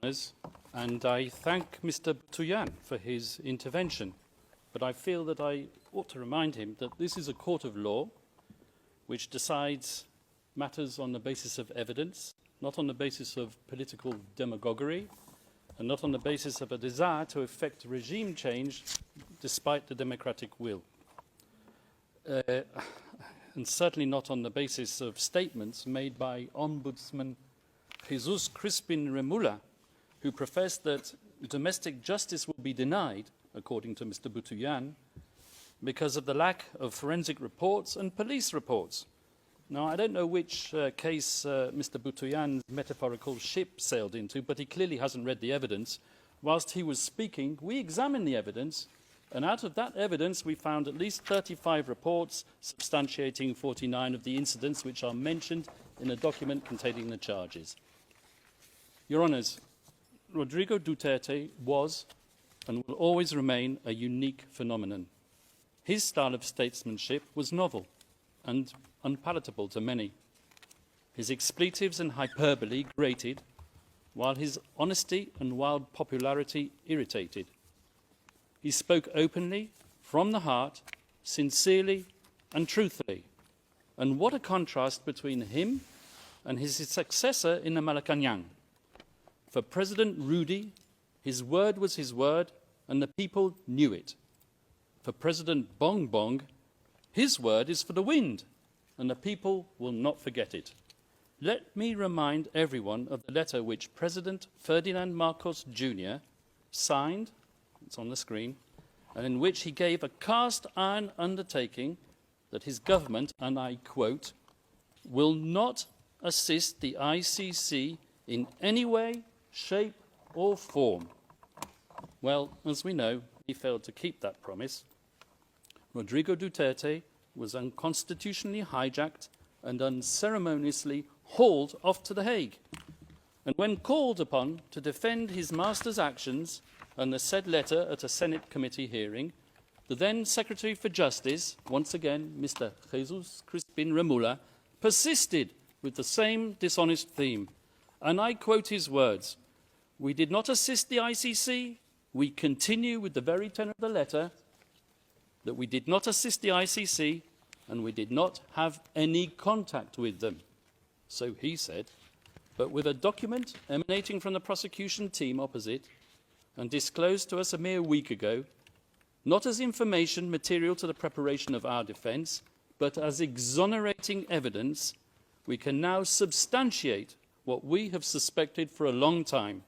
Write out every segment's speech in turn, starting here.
Honours, and I thank Mr. Tuyan for his intervention. But I feel that I ought to remind him that this is a court of law which decides matters on the basis of evidence, not on the basis of political demagoguery, and not on the basis of a desire to effect regime change despite the democratic will. And certainly not on the basis of statements made by Ombudsman Jesus Crispin Remula, who professed that domestic justice will be denied, according to Mr. Butuyan, because of the lack of forensic reports and police reports. Now, I don't know which case Mr. Butuyan's metaphorical ship sailed into, but he clearly hasn't read the evidence. Whilst he was speaking, we examined the evidence, and out of that evidence we found at least 35 reports substantiating 49 of the incidents which are mentioned in a document containing the charges. Your Honours, Rodrigo Duterte was and will always remain a unique phenomenon. His style of statesmanship was novel and unpalatable to many. His expletives and hyperbole grated, while his honesty and wild popularity irritated. He spoke openly, from the heart, sincerely and truthfully. And what a contrast between him and his successor in the Malacanang. For President Rudy, his word was his word, and the people knew it. For President Bong Bong, his word is for the wind, and the people will not forget it. Let me remind everyone of the letter which President Ferdinand Marcos Jr. signed, it's on the screen, and in which he gave a cast-iron undertaking that his government, and I quote, will not assist the ICC in any way, shape or form. Well, as we know, he failed to keep that promise. Rodrigo Duterte was unconstitutionally hijacked and unceremoniously hauled off to The Hague. And when called upon to defend his master's actions and the said letter at a Senate committee hearing, the then Secretary for Justice, once again Mr. Jesus Crispin Remula, persisted with the same dishonest theme. And I quote his words, "We did not assist the ICC. We continue with the very tenor of the letter that we did not assist the ICC and we did not have any contact with them." So he said, but with a document emanating from the prosecution team opposite and disclosed to us a mere week ago, not as information material to the preparation of our defence, but as exonerating evidence, we can now substantiate what we have suspected for a long time.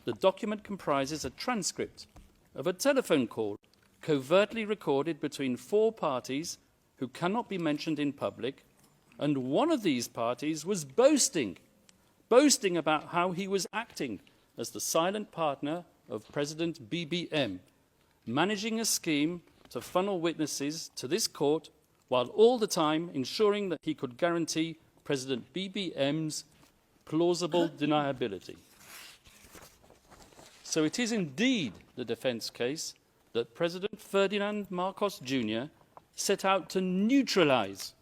The document comprises a transcript of a telephone call covertly recorded between 4 parties who cannot be mentioned in public, and one of these parties was boasting about how he was acting as the silent partner of President BBM, managing a scheme to funnel witnesses to this court while all the time ensuring that he could guarantee President BBM's plausible deniability. So it is indeed the defence case that President Ferdinand Marcos Jr. set out to neutralise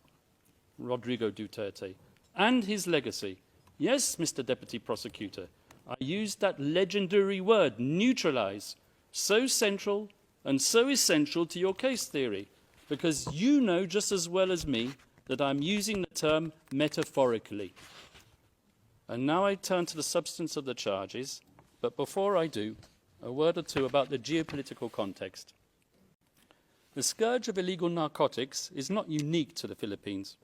Rodrigo Duterte and his legacy. Yes, Mr. Deputy Prosecutor, I used that legendary word, neutralise, so central and so essential to your case theory, because you know just as well as me that I'm using the term metaphorically. And now I turn to the substance of the charges, but before I do, a word or two about the geopolitical context. The scourge of illegal narcotics is not unique to the Philippines.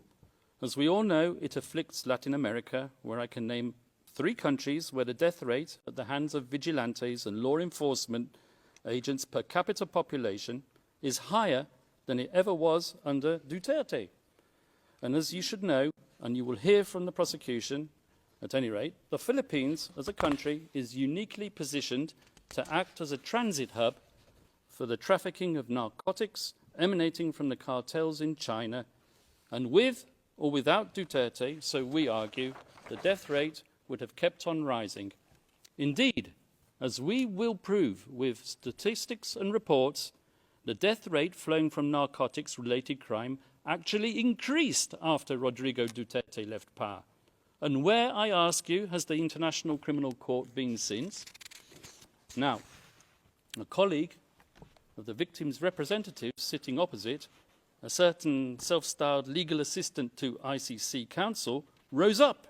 As we all know, it afflicts Latin America, where I can name 3 countries where the death rate at the hands of vigilantes and law enforcement agents per capita population is higher than it ever was under Duterte. And as you should know, and you will hear from the prosecution, at any rate, the Philippines as a country is uniquely positioned to act as a transit hub for the trafficking of narcotics emanating from the cartels in China. And with or without Duterte, so we argue, the death rate would have kept on rising. Indeed, as we will prove with statistics and reports, the death rate flowing from narcotics-related crime actually increased after Rodrigo Duterte left power. And where, I ask you, has the International Criminal Court been since? Now, a colleague of the victim's representative sitting opposite, a certain self-styled legal assistant to ICC counsel, rose up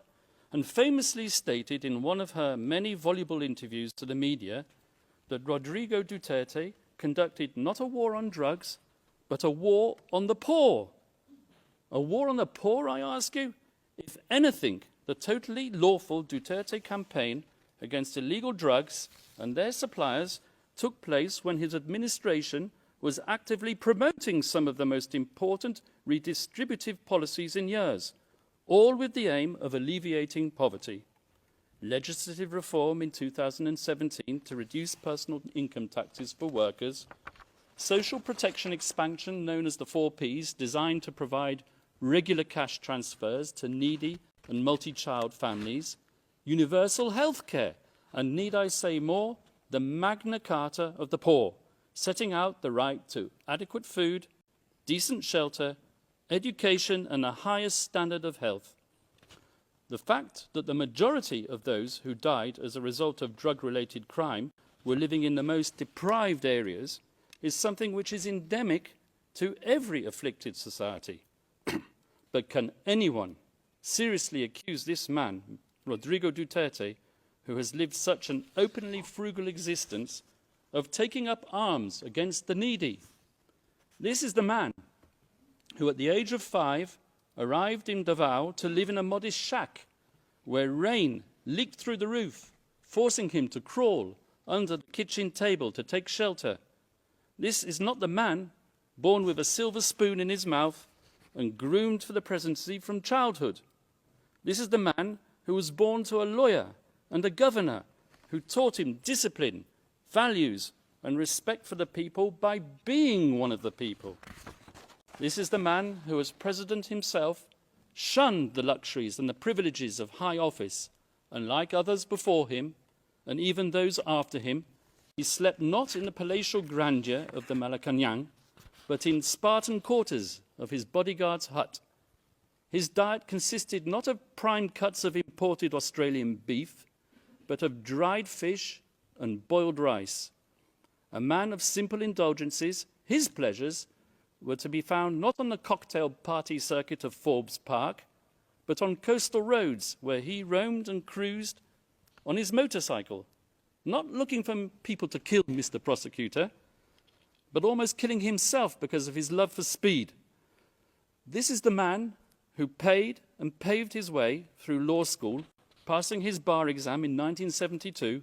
and famously stated in one of her many voluble interviews to the media that Rodrigo Duterte conducted not a war on drugs, but a war on the poor. A war on the poor, I ask you? If anything, the totally lawful Duterte campaign against illegal drugs and their suppliers took place when his administration was actively promoting some of the most important redistributive policies in years, all with the aim of alleviating poverty. Legislative reform in 2017 to reduce personal income taxes for workers, social protection expansion known as the 4Ps, designed to provide regular cash transfers to needy and multi-child families, universal health care, and need I say more, the Magna Carta of the poor, setting out the right to adequate food, decent shelter, education, and the highest standard of health. The fact that the majority of those who died as a result of drug-related crime were living in the most deprived areas is something which is endemic to every afflicted society. But can anyone seriously accuse this man, Rodrigo Duterte, who has lived such an openly frugal existence, of taking up arms against the needy? This is the man who, at the age of 5, arrived in Davao to live in a modest shack where rain leaked through the roof, forcing him to crawl under the kitchen table to take shelter. This is not the man born with a silver spoon in his mouth and groomed for the presidency from childhood. This is the man who was born to a lawyer and a governor who taught him discipline, values, and respect for the people by being one of the people. This is the man who, as president himself, shunned the luxuries and the privileges of high office, and like others before him, and even those after him, he slept not in the palatial grandeur of the Malacanang, but in Spartan quarters of his bodyguard's hut. His diet consisted not of prime cuts of imported Australian beef, but of dried fish and boiled rice. A man of simple indulgences, his pleasures were to be found not on the cocktail party circuit of Forbes Park, but on coastal roads where he roamed and cruised on his motorcycle, not looking for people to kill Mr. Prosecutor, but almost killing himself because of his love for speed. This is the man who paid and paved his way through law school, passing his bar exam in 1972,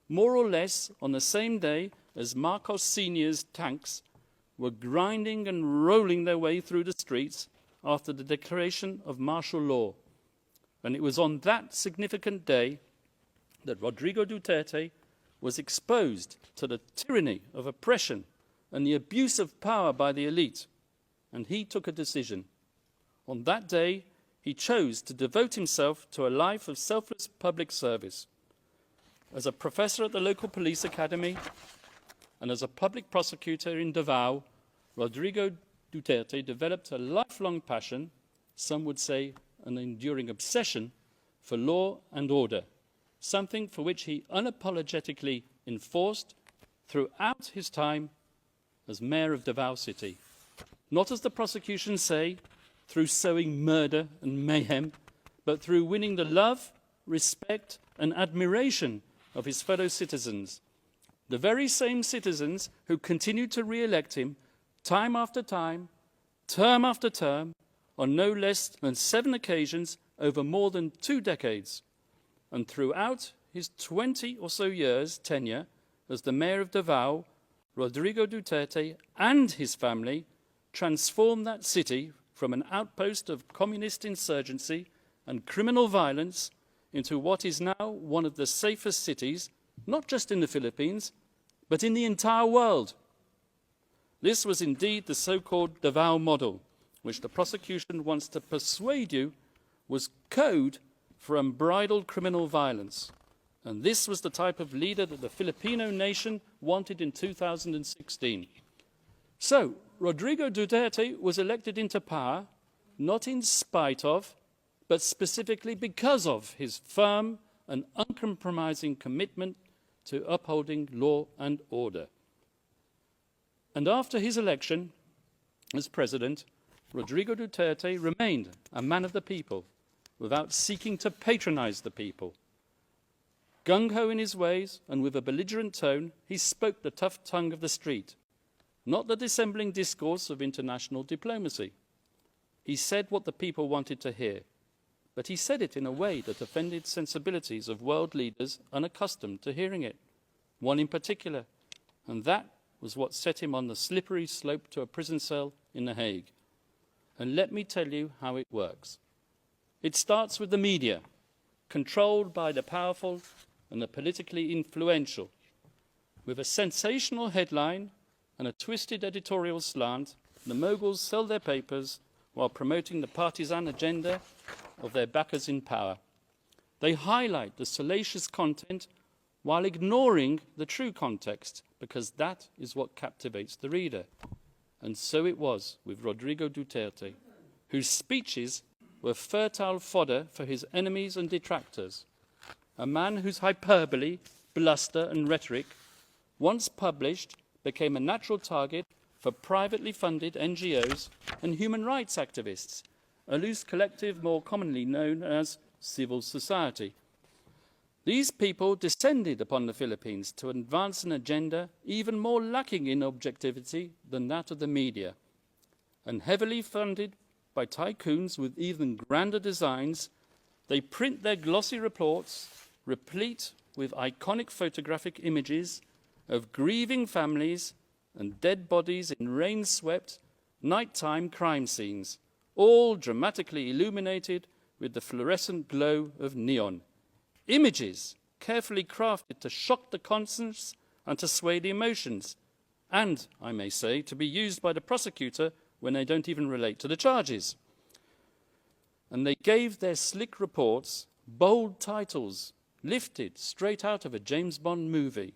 more or less on the same day as Marcos Sr.'s tanks were grinding and rolling their way through the streets after the declaration of martial law. And it was on that significant day that Rodrigo Duterte was exposed to the tyranny of oppression and the abuse of power by the elite. And he took a decision. On that day, he chose to devote himself to a life of selfless public service. As a professor at the local police academy and as a public prosecutor in Davao, Rodrigo Duterte developed a lifelong passion, some would say an enduring obsession, for law and order, something for which he unapologetically enforced throughout his time as mayor of Davao City. Not, as the prosecution say, through sowing murder and mayhem, but through winning the love, respect, and admiration of his fellow citizens, the very same citizens who continued to re-elect him time after time, term after term, on no less than 7 occasions over more than 2 decades. And throughout his 20 or so years tenure as the mayor of Davao, Rodrigo Duterte and his family transformed that city from an outpost of communist insurgency and criminal violence into what is now one of the safest cities, not just in the Philippines, but in the entire world. This was indeed the so-called Davao model, which the prosecution wants to persuade you was code for unbridled criminal violence. And this was the type of leader that the Filipino nation wanted in 2016. So, Rodrigo Duterte was elected into power, not in spite of, but specifically because of his firm and uncompromising commitment to upholding law and order. And after his election as president, Rodrigo Duterte remained a man of the people, without seeking to patronize the people. Gung-ho in his ways and with a belligerent tone, he spoke the tough tongue of the street, not the dissembling discourse of international diplomacy. He said what the people wanted to hear, but he said it in a way that offended sensibilities of world leaders unaccustomed to hearing it, one in particular, and that was what set him on the slippery slope to a prison cell in The Hague. And let me tell you how it works. It starts with the media, controlled by the powerful and the politically influential. With a sensational headline and a twisted editorial slant, the moguls sell their papers while promoting the partisan agenda of their backers in power. They highlight the salacious content while ignoring the true context, because that is what captivates the reader. And so it was with Rodrigo Duterte, whose speeches were fertile fodder for his enemies and detractors. A man whose hyperbole, bluster and rhetoric, once published, became a natural target for privately funded NGOs and human rights activists, a loose collective more commonly known as civil society. These people descended upon the Philippines to advance an agenda even more lacking in objectivity than that of the media, and heavily funded by tycoons with even grander designs, they print their glossy reports, replete with iconic photographic images of grieving families and dead bodies in rain-swept, nighttime crime scenes, all dramatically illuminated with the fluorescent glow of neon. Images carefully crafted to shock the conscience and to sway the emotions, and, I may say, to be used by the prosecutor when they don't even relate to the charges. And they gave their slick reports bold titles lifted straight out of a James Bond movie,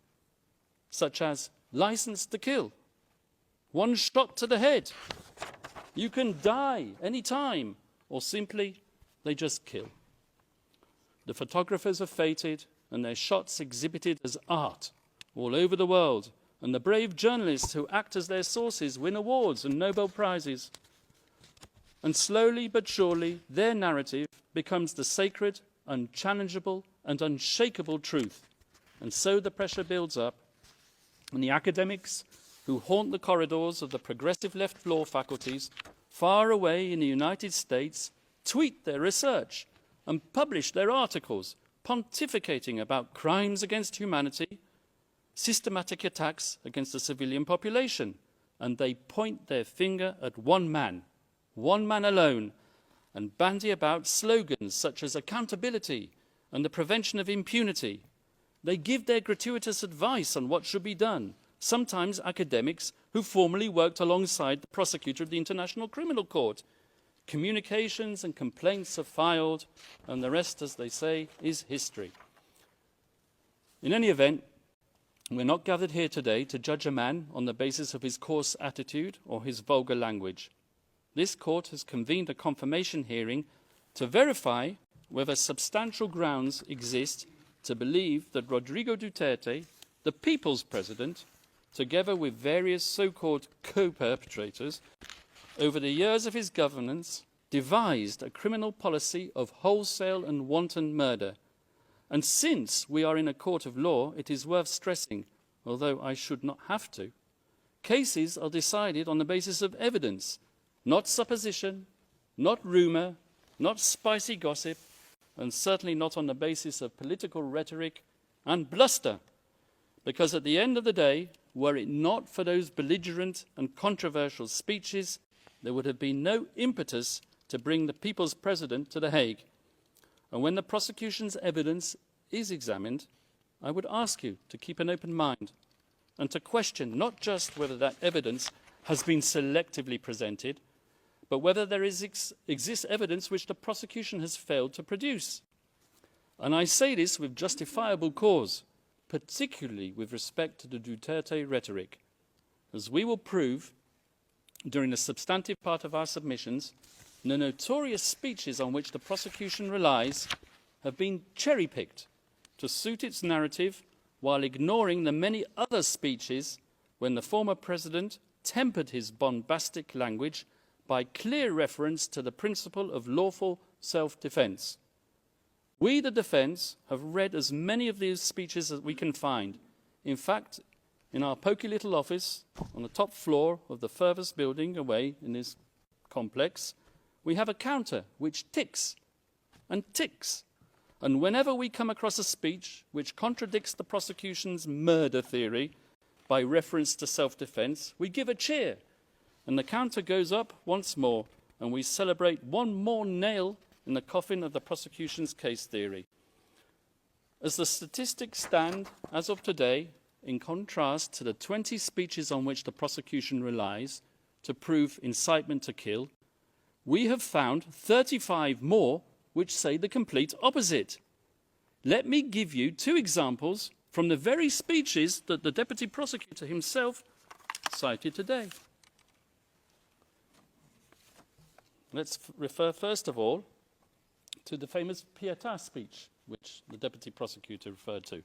such as License to Kill, One Shot to the Head, You Can Die Any Time, or simply, They Just Kill. The photographers are fated and their shots exhibited as art all over the world, and the brave journalists who act as their sources win awards and Nobel Prizes. And slowly but surely, their narrative becomes the sacred, unchallengeable and unshakable truth. And so the pressure builds up, and the academics who haunt the corridors of the progressive left law faculties far away in the United States tweet their research and publish their articles pontificating about crimes against humanity, systematic attacks against the civilian population, and they point their finger at one man alone, and bandy about slogans such as accountability and the prevention of impunity. They give their gratuitous advice on what should be done, sometimes academics who formerly worked alongside the prosecutor of the International Criminal Court. Communications and complaints are filed, and the rest, as they say, is history. In any event, we're not gathered here today to judge a man on the basis of his coarse attitude or his vulgar language. This court has convened a confirmation hearing to verify whether substantial grounds exist to believe that Rodrigo Duterte, the people's president, together with various so-called co-perpetrators, over the years of his governance, devised a criminal policy of wholesale and wanton murder. And since we are in a court of law, it is worth stressing, although I should not have to, cases are decided on the basis of evidence, not supposition, not rumour, not spicy gossip, and certainly not on the basis of political rhetoric and bluster. Because at the end of the day, were it not for those belligerent and controversial speeches, there would have been no impetus to bring the people's president to The Hague. And when the prosecution's evidence is examined, I would ask you to keep an open mind and to question not just whether that evidence has been selectively presented, but whether there exists evidence which the prosecution has failed to produce. And I say this with justifiable cause, particularly with respect to the Duterte rhetoric, as we will prove during the substantive part of our submissions. the notorious speeches on which the prosecution relies have been cherry-picked to suit its narrative, while ignoring the many other speeches when the former president tempered his bombastic language by clear reference to the principle of lawful self-defence. We, the defence, have read as many of these speeches as we can find. In fact, in our poky little office on the top floor of the furthest building away in this complex, we have a counter which ticks and ticks. And whenever we come across a speech which contradicts the prosecution's murder theory by reference to self-defence, we give a cheer, and the counter goes up once more, and we celebrate one more nail in the coffin of the prosecution's case theory. As the statistics stand as of today, in contrast to the 20 speeches on which the prosecution relies to prove incitement to kill, we have found 35 more which say the complete opposite. Let me give you 2 examples from the very speeches that the Deputy Prosecutor himself cited today. Let's refer first of all to the famous Pietà speech, which the Deputy Prosecutor referred to.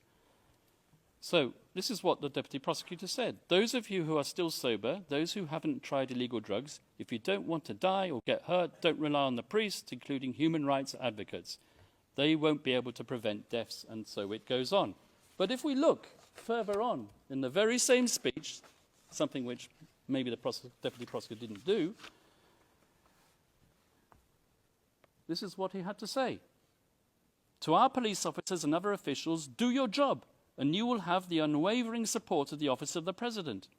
So, this is what the Deputy Prosecutor said. Those of you who are still sober, those who haven't tried illegal drugs, if you don't want to die or get hurt, don't rely on the priests, including human rights advocates. They won't be able to prevent deaths, and so it goes on. But if we look further on in the very same speech, something which maybe the Deputy Prosecutor didn't do, this is what he had to say. To our police officers and other officials, do your job, and you will have the unwavering support of the Office of the President.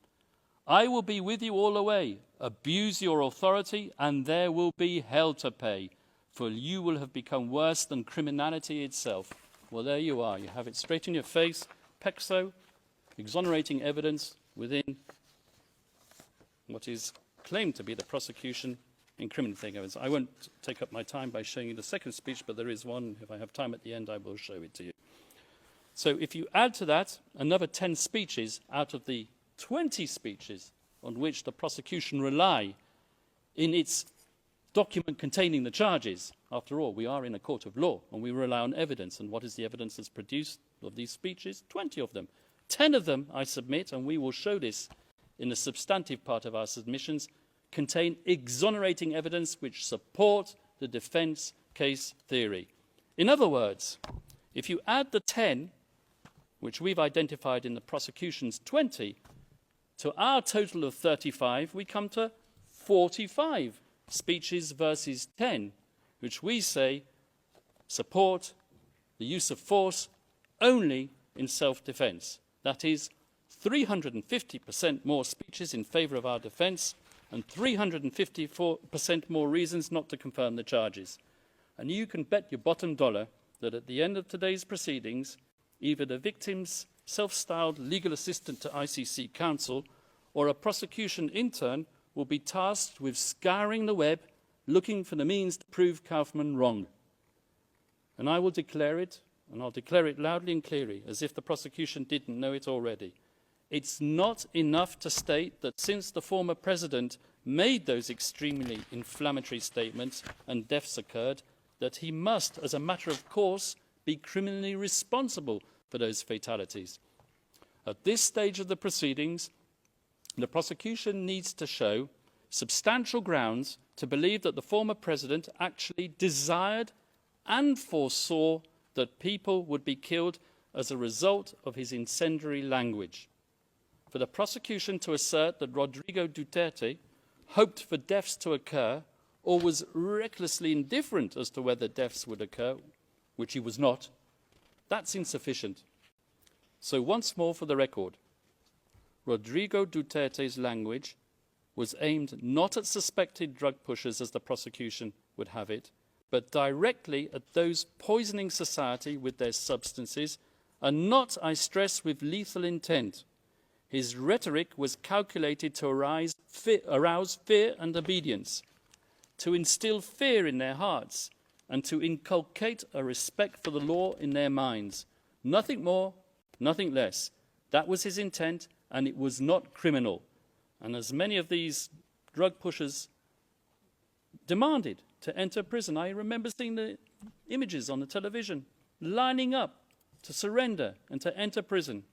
I will be with you all the way. Abuse your authority, and there will be hell to pay, for you will have become worse than criminality itself. Well, there you are. You have it straight in your face. Pexo, exonerating evidence within what is claimed to be the prosecution incriminating evidence. I won't take up my time by showing you the second speech, but there is one. If I have time at the end, I will show it to you. So if you add to that another 10 speeches out of the 20 speeches on which the prosecution rely in its document containing the charges, after all, we are in a court of law and we rely on evidence. And what is the evidence that's produced of these speeches? 20 of them. 10 of them, I submit, and we will show this in the substantive part of our submissions, contain exonerating evidence which support the defence case theory. In other words, if you add the 10, which we've identified in the prosecution's 20, to our total of 35, we come to 45 speeches versus 10, which we say support the use of force only in self-defence. That is 350% more speeches in favour of our defence and 354% more reasons not to confirm the charges. And you can bet your bottom dollar that at the end of today's proceedings, either the victim's self-styled legal assistant to ICC counsel or a prosecution intern will be tasked with scouring the web, looking for the means to prove Kaufman wrong. And I will declare it, and I'll declare it loudly and clearly, as if the prosecution didn't know it already. It's not enough to state that since the former president made those extremely inflammatory statements and deaths occurred, that he must, as a matter of course, be criminally responsible for those fatalities. At this stage of the proceedings, the prosecution needs to show substantial grounds to believe that the former president actually desired and foresaw that people would be killed as a result of his incendiary language. For the prosecution to assert that Rodrigo Duterte hoped for deaths to occur or was recklessly indifferent as to whether deaths would occur, which he was not, that's insufficient. So once more for the record, Rodrigo Duterte's language was aimed not at suspected drug pushers as the prosecution would have it, but directly at those poisoning society with their substances, and not, I stress, with lethal intent. His rhetoric was calculated to arouse fear and obedience, to instill fear in their hearts, and to inculcate a respect for the law in their minds. Nothing more, nothing less. That was his intent, and it was not criminal. And as many of these drug pushers demanded to enter prison. I remember seeing the images on the television, lining up to surrender and to enter prison.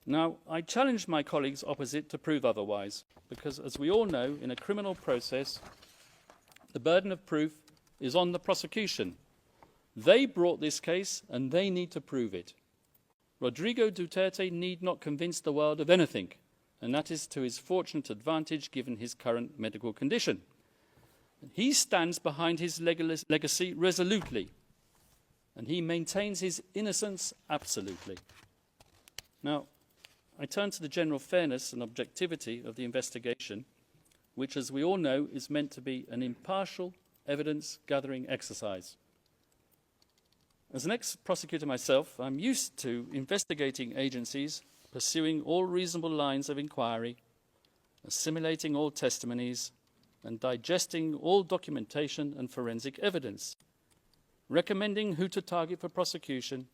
Now, I challenge my colleagues opposite to prove otherwise, because as we all know, in a criminal process, the burden of proof is on the prosecution. They brought this case and they need to prove it. Rodrigo Duterte need not convince the world of anything, and that is to his fortunate advantage given his current medical condition. He stands behind his legacy resolutely, and he maintains his innocence absolutely. Now, I turn to the general fairness and objectivity of the investigation, which, as we all know, is meant to be an impartial evidence-gathering exercise. As an ex-prosecutor myself, I'm used to investigating agencies pursuing all reasonable lines of inquiry, assimilating all testimonies, and digesting all documentation and forensic evidence, recommending who to target for prosecution,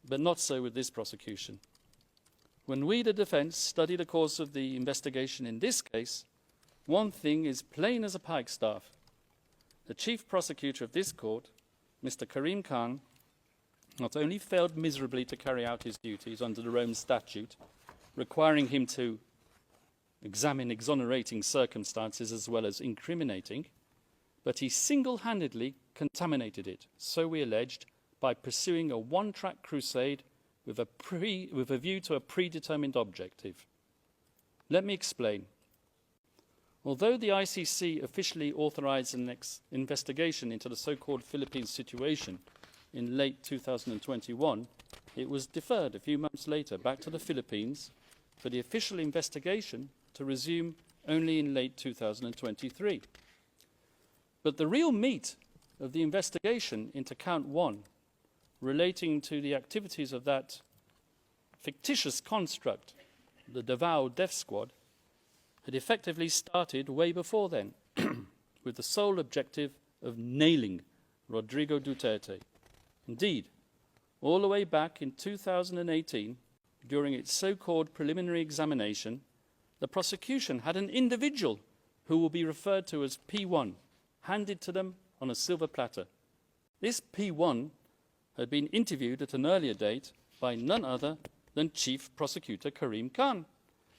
but not so with this prosecution. When we, the defence, study the course of the investigation in this case, one thing is plain as a pikestaff. The chief prosecutor of this court, Mr. Karim Khan, not only failed miserably to carry out his duties under the Rome Statute, requiring him to examine exonerating circumstances as well as incriminating, but he single-handedly contaminated it, so we alleged, by pursuing a one-track crusade with a view to a predetermined objective. Let me explain. Although the ICC officially authorized an investigation into the so-called Philippines situation in late 2021, it was deferred a few months later back to the Philippines for the official investigation to resume only in late 2023. But the real meat of the investigation into Count 1, relating to the activities of that fictitious construct, the Davao Death Squad, had effectively started way before then, with the sole objective of nailing Rodrigo Duterte. Indeed, all the way back in 2018, during its so-called preliminary examination, the prosecution had an individual who will be referred to as P1, handed to them on a silver platter. This P1 had been interviewed at an earlier date by none other than Chief Prosecutor Karim Khan,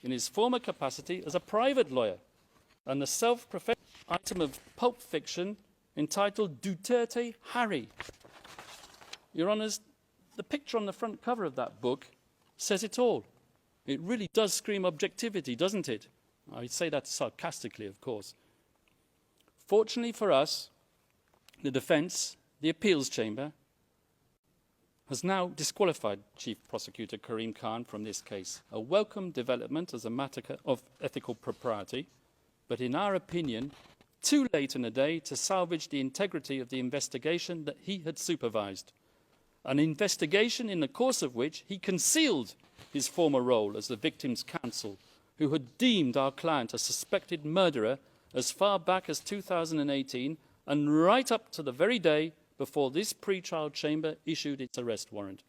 in his former capacity as a private lawyer, and the self-professed item of pulp fiction entitled Duterte Harry. Your Honours, the picture on the front cover of that book says it all. It really does scream objectivity, doesn't it? I say that sarcastically, of course. Fortunately for us, the defence, the appeals chamber, has now disqualified Chief Prosecutor Karim Khan from this case, a welcome development as a matter of ethical propriety, but in our opinion, too late in the day to salvage the integrity of the investigation that he had supervised, an investigation in the course of which he concealed his former role as the victim's counsel, who had deemed our client a suspected murderer as far back as 2018 and right up to the very day before this pre-trial chamber issued its arrest warrant.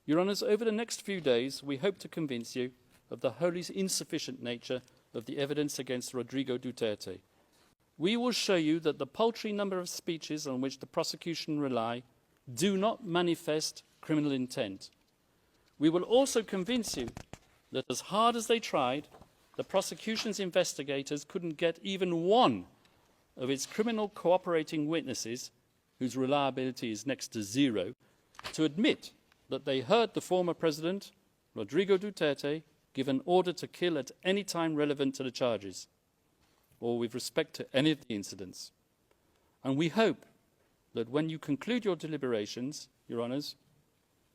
Your Honours, over the next few days, we hope to convince you of the wholly insufficient nature of the evidence against Rodrigo Duterte. We will show you that the paltry number of speeches on which the prosecution rely do not manifest criminal intent. We will also convince you that as hard as they tried, the prosecution's investigators couldn't get even one of its criminal cooperating witnesses, whose reliability is next to zero, to admit that they heard the former president, Rodrigo Duterte, give an order to kill at any time relevant to the charges, or with respect to any of the incidents. And we hope that when you conclude your deliberations, Your Honours,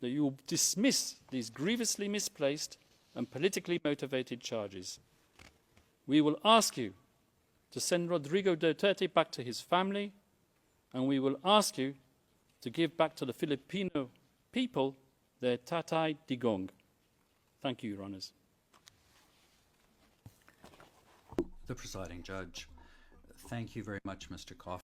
that you will dismiss these grievously misplaced and politically motivated charges. We will ask you to send Rodrigo Duterte back to his family, and we will ask you to give back to the Filipino people their tatay digong. Thank you, Your Honours. The presiding judge. Thank you very much, Mr. Coffey.